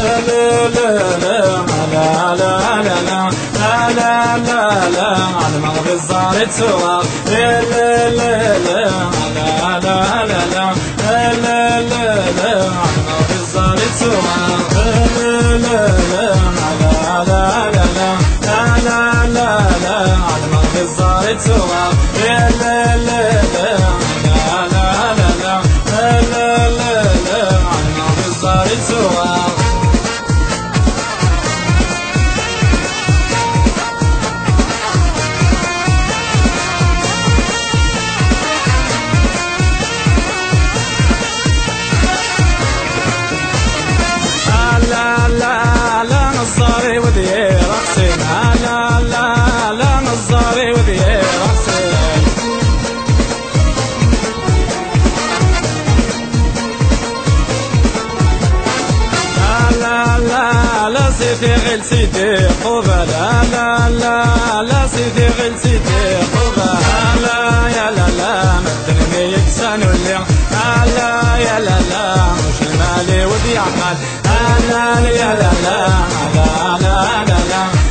لا لا لا لا لا لا لا لا لا لا على مغرب الزهر تسوى لا لا لا لا لا لا لا لا لا لا لا على مغرب الزهر تسوى لا لا لا لا لا لا لا لا لا لا على مغرب الزهر تسوى لا لا لا لا لا لا لا لا لا لا على مغرب الزهر تسوى نصاري وذي رقصي لا لا لا نصاري وذي رقصي لا لا لا سيدي غير سيدي خوبة لا لا لا سيدي غير سيدي خوبة لا يا لا لا مدني يكسان واللي لا يا لا لا مش المالي وذي عقل لا يا لا لا لا لا لا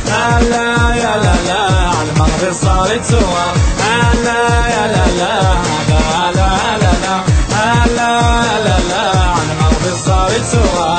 لا لا يا لا لا على المغرب صارت سوا لا يا لا لا لا لا لا لا لا لا على المغرب صارت سوا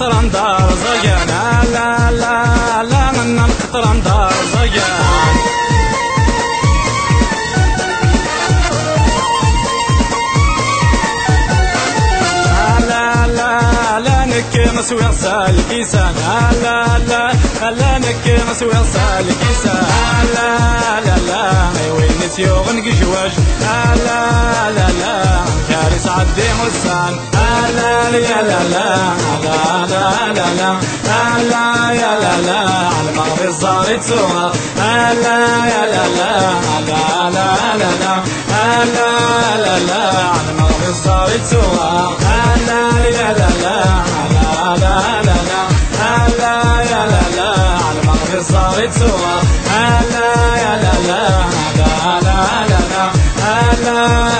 القطران دار زيان لا لا لا من القطران دار زيان لا لا لا نكي مسوي سالكيسان لا لا لا نكي مسوي سالكيسان لا لا لا وين نسيو غنق جواج لا لا لا كارث عدي مسان لا يا لا لا لا لا لا لا يا لا لا على المغرب صارت سوا لا يا لا لا لا لا لا لا لا على المغرب صارت سوا لا يا لا لا لا لا لا يا لا لا على المغرب صارت سوا لا يا لا لا لا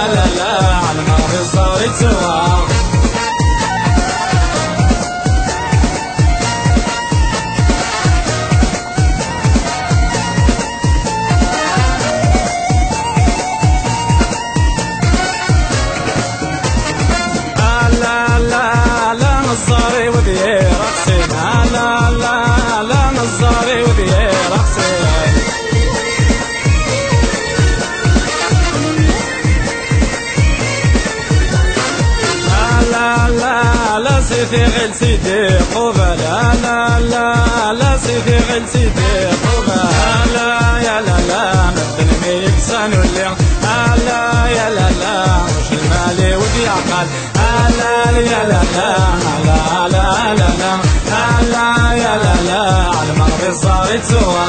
لا لا على المغرب صارت سوا نصاري وذي رقصي لا لا لا نصاري وذي رقصي لا لا لا سيدي غير سيدي خوبة لا لا لا لا سيدي غير سيدي خوبة لا يا لا لا مدني يكسان واللي لا يا لا لا مش المالي ودي عقل لا يا لا لا لا لا لا لا يا لا لا على المغرب صارت سوا